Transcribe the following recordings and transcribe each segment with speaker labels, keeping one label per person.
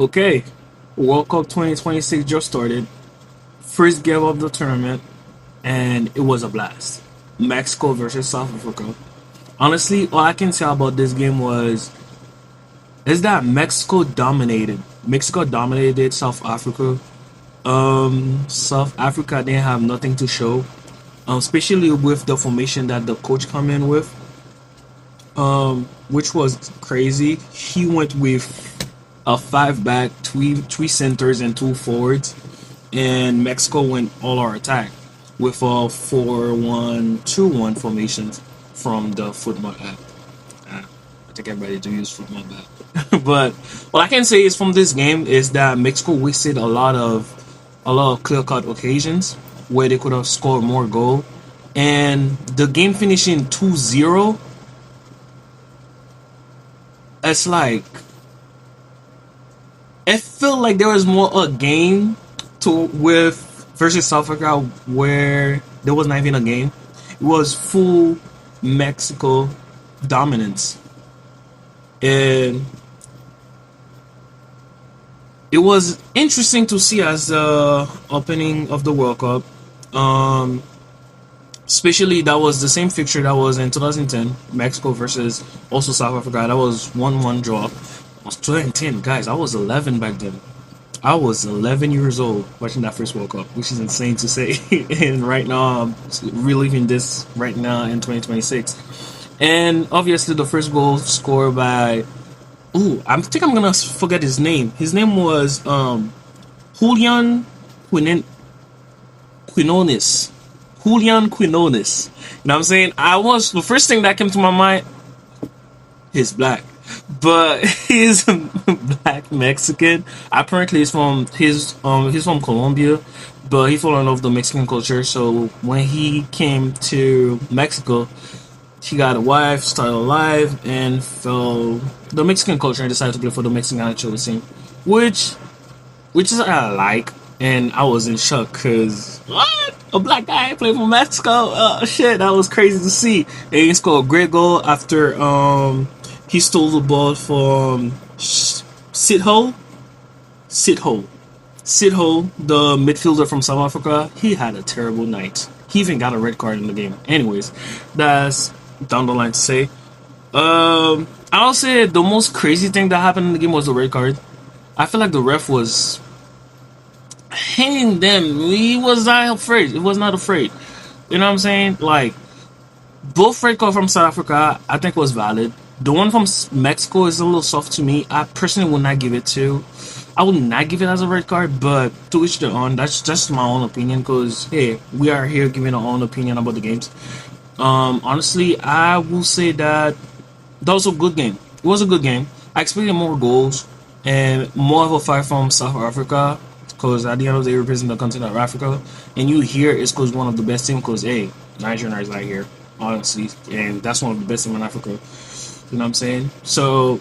Speaker 1: Okay, World Cup 2026 just started. First game of the tournament, and it was a blast. Mexico versus South Africa. Honestly, all I can say about this game is that Mexico dominated. Mexico dominated South Africa. South Africa didn't have nothing to show, especially with the formation that the coach come in with, which was crazy. He went with a five back, three centers, and two forwards, and Mexico went all our attack with a 4-1-2-1 formations from the football app. I think everybody do use football app, but what I can say is from this game is that Mexico wasted a lot of clear cut occasions where they could have scored more goal, and the game finishing 2-0. It's like it felt like there was more a game to with versus South Africa where there was not even a game. It was full Mexico dominance, and it was interesting to see as the opening of the World Cup. Um, Especially that was the same fixture that was in 2010, Mexico versus also South Africa. That was 1-1 draw. It was 2010, guys. I was 11 back then. I was 11 years old watching that first World Cup, which is insane to say. And right now, I'm reliving this right now in 2026. And obviously, the first goal scored by. Ooh, I think I'm gonna forget his name. His name was Julian Quinones. Julian Quinones. You know what I'm saying? I was the first thing that came to my mind. He's black, but he's black Mexican. Apparently, he's from Colombia, but he fell in love with the Mexican culture. So when he came to Mexico, he got a wife, started a life, and fell the Mexican culture and decided to play for the Mexican national team, which which is I like, and I was in shock because what a black guy playing for Mexico. Shit, that was crazy to see. And he scored a great goal after he stole the ball from Sitho, Sitho, Sitho, the midfielder from South Africa. He had a terrible night. He even got a red card in the game. Anyways, that's down the line to say. I'll say the most crazy thing that happened in the game was the red card. I feel like the ref was hitting them. He was not afraid. He was not afraid. You know what I'm saying? Like both red card from South Africa, I think was valid. The one from Mexico is a little soft to me. I personally would not give it to. I would not give it as a red card, but to each their own. That's just my own opinion. Cause hey, we are here giving our own opinion about the games. Honestly, I will say that that was a good game. It was a good game. I expected more goals and more of a fight from South Africa because at the end of the day, represent the continent of Africa. And you hear it's because one of the best teams because, hey, Nigeria is not here, honestly. And that's one of the best teams in Africa. You know what I'm saying? So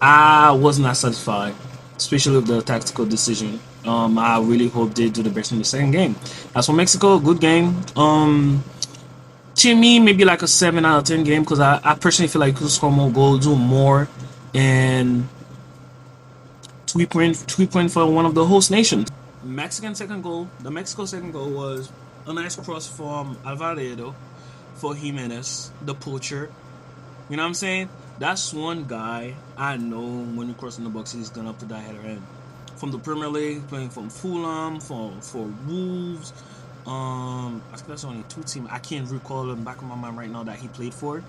Speaker 1: I was not satisfied, especially with the tactical decision. I really hope they do the best in the second game. As for Mexico, good game. To me, maybe like a 7 out of 10 game because I personally feel like you could score more goals, do more, and 3 point for one of the host nations. Mexican second goal. The Mexico second goal was a nice cross from Alvarado for Jimenez, the poacher. You know what I'm saying? That's one guy I know when you cross in the box, he's gonna put that header in. From the Premier League, playing from Fulham, for Wolves. I think that's only two teams. I can't recall in the back of my mind right now that he played for.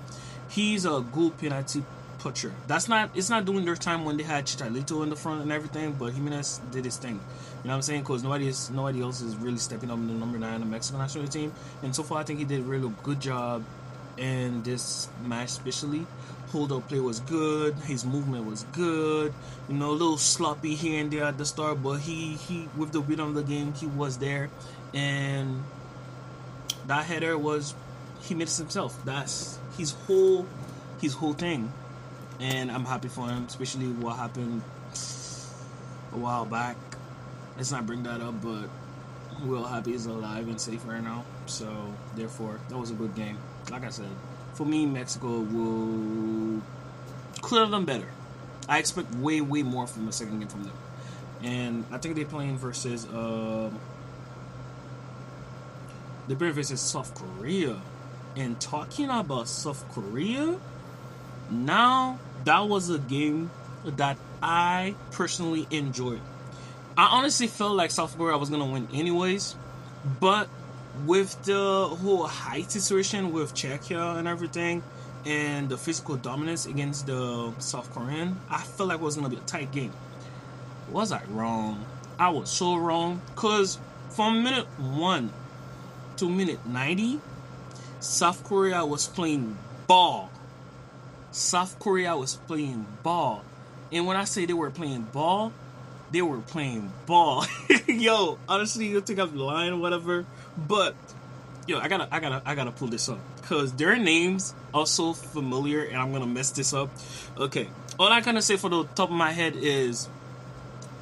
Speaker 1: He's a good penalty pitcher. That's not. It's not doing their time when they had Chicharito in the front and everything. But Jimenez did his thing. You know what I'm saying? Because nobody else is really stepping up in the number 9 of the Mexican national team. And so far, I think he did a really good job in this match, especially. Hold up play was good. His movement was good. You know, a little sloppy here and there at the start, but he with the rhythm of the game, he was there. And that header was he made it himself. That's his whole thing. And I'm happy for him, especially what happened a while back. Let's not bring that up, but we're all happy he's alive and safe right now. So therefore, that was a good game. Like I said, for me, Mexico will could have done better. I expect way more from the second game from them. I think they're playing versus they're playing versus South Korea. And talking about South Korea, now that was a game that I personally enjoyed. I honestly felt like South Korea was gonna win anyways, but with the whole height situation with Czechia and everything, and the physical dominance against the South Korean, I felt like it was gonna be a tight game. Was I wrong? I was so wrong. Cause from minute 1 to minute 90, South Korea was playing ball. South Korea was playing ball. And when I say they were playing ball, they were playing ball. Yo, honestly, you think I'm lying or whatever, but yo, I gotta pull this up because their names are so familiar, and I'm gonna mess this up. Okay, all I can say for the top of my head is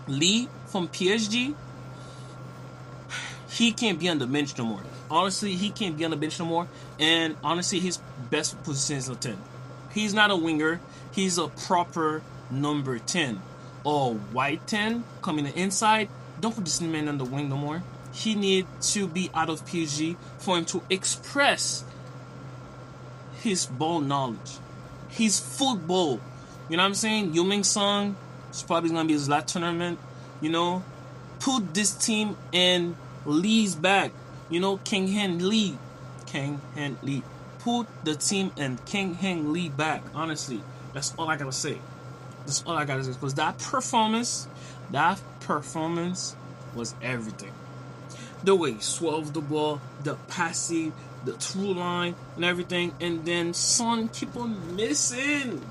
Speaker 1: Lee from PSG. He can't be on the bench no more. Honestly, he can't be on the bench no more. And honestly, his best position is a 10. He's not a winger. He's a proper number 10. Or white 10 coming inside. Don't put this man on the wing no more. He needs to be out of PSG for him to express his ball knowledge. His football. You know what I'm saying? Yu Ming Sung is probably going to be his last tournament. You know? Put this team in Lee's back. You know, King Hen Lee. Put the team in King Hen Lee back. Honestly, that's all I gotta say. That's all I gotta say. Because that performance was everything. The way he swerved the ball, the passing, the through line, and everything. And then Son keep on missing.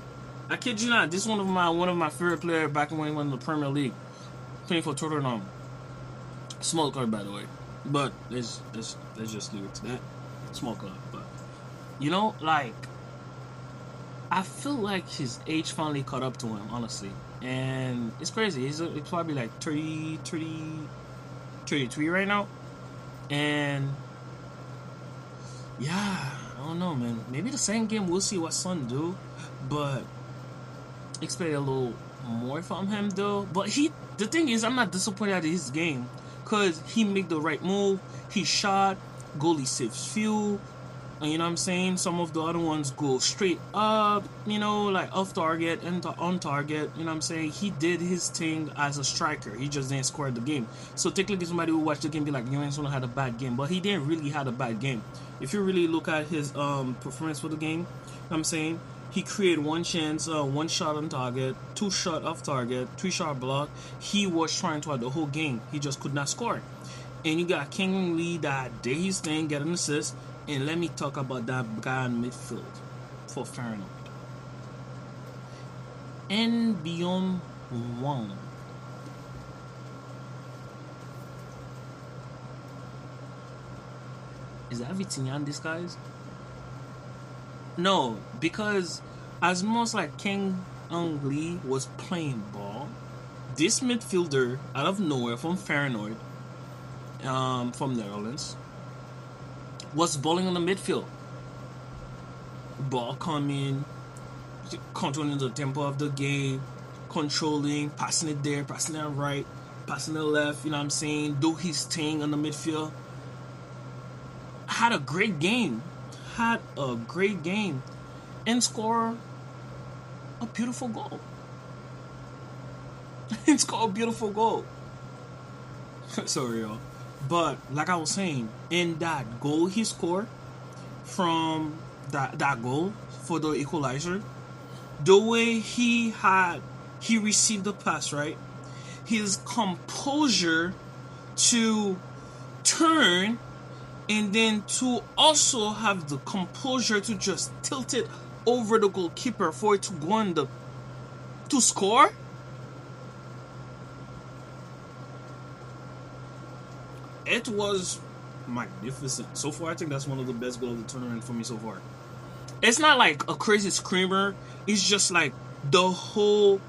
Speaker 1: I kid you not. This is one of my favorite players back when he won the Premier League, playing for Tottenham. Small club, by the way. But let's just leave it to that. Small club. But, you know, like, I feel like his age finally caught up to him, honestly. And it's crazy. He's probably like 33 right now. And, yeah, I don't know, man. Maybe the second game we'll see what Son do. But expect a little more from him, though. But the thing is, I'm not disappointed at his game. Because he made the right move. He shot. Goalie saves few. And you know what I'm saying? Some of the other ones go straight up. You know, like off target and on target. You know what I'm saying? He did his thing as a striker. He just didn't score the game. So technically somebody who watched the game be like, you ain't had a bad game. But he didn't really have a bad game. If you really look at his performance for the game, you know what I'm saying? He created one chance, one shot on target, 2 shot off target, 3 shot block. He was trying to have the whole game. He just could not score. And you got King Lee that did his thing, get an assist. And let me talk about that guy in midfield for Fahrenheit. And beyond one. Is that Vitinhan disguise? No, because as much like King Lee was playing ball, this midfielder out of nowhere from Fahrenheit, from Netherlands, was balling on the midfield. Ball coming, controlling the tempo of the game, controlling, passing it there, passing it right, passing it left, you know what I'm saying? Do his thing on the midfield. Had a great game. And score a beautiful goal. Sorry, y'all. But like I was saying, in that goal he scored from that goal for the equalizer, the way he received the pass, right? His composure to turn and then to also have the composure to just tilt it over the goalkeeper for it to go on to score. It was magnificent. So far, I think that's one of the best goals of the tournament for me so far. It's not like a crazy screamer. It's just like the whole,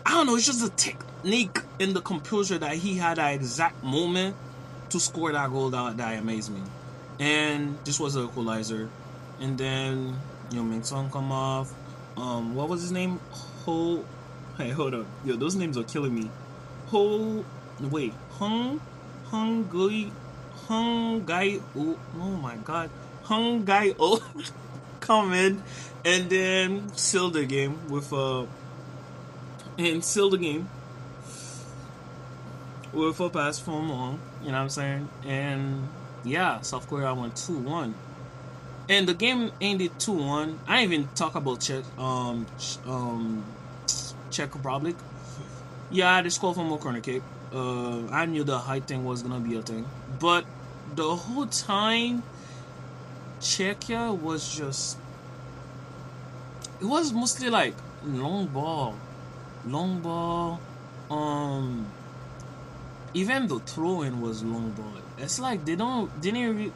Speaker 1: I don't know, it's just the technique and the composure that he had at exact moment to score that goal that amazed me. And this was an equalizer. And then Yu Ming Sung come off. What was his name? Hey, hold up. Yo, those names are killing me. Ho, wait, Hungary, Hungai, oh my god, Hungai, oh, come in, and then seal the game with and seal the game with a pass from Long. You know what I'm saying? And yeah, South Korea won 2-1. And the game ended 2-1. I didn't even talk about Czech Republic. Yeah, they scored from a corner kick. I knew the height thing was gonna be a thing, but the whole time, Czechia was just. It was mostly like long ball, long ball. Um, Even the throwing was long ball. It's like they didn't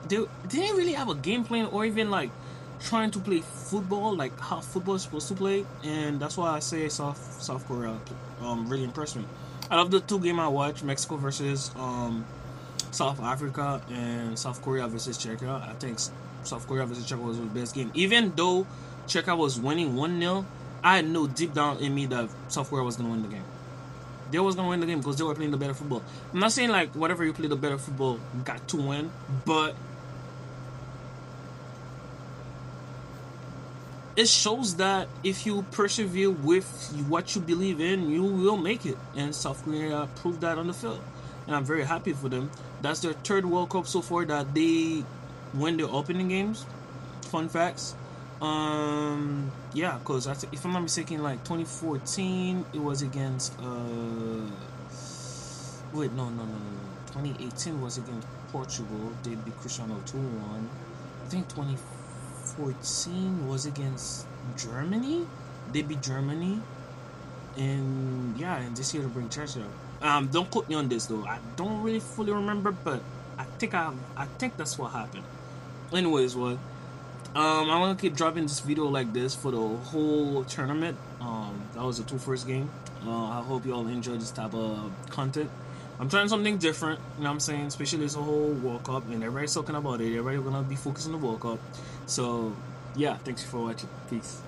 Speaker 1: really have a game plan or even like trying to play football like how football is supposed to play, and that's why I say South Korea really impressed me. Out of the two games I watched, Mexico versus South Africa and South Korea versus Czechia, I think South Korea versus Czechia was the best game. Even though Czechia was winning 1-0, I knew deep down in me that South Korea was gonna win the game. They was gonna win the game because they were playing the better football. I'm not saying like whatever you play the better football got to win, but it shows that if you persevere with what you believe in, you will make it. And South Korea proved that on the field, and I'm very happy for them. That's their third World Cup so far that they win their opening games. Fun facts. Yeah, because if I'm not mistaken, like 2014, it was against wait, no. 2018 was against Portugal. They beat Cristiano 2-1. I think 2014 was against Germany. They beat Germany. And yeah, and this year to bring Chelsea up. Don't quote me on this though. I don't really fully remember, but I think that's what happened. Anyways, what? I'm gonna keep dropping this video like this for the whole tournament. That was the first game. I hope you all enjoy this type of content. I'm trying something different, you know what I'm saying? Especially this whole World Cup, and everybody's talking about it. Everybody's gonna be focused on the World Cup. So, yeah, thanks for watching. Peace.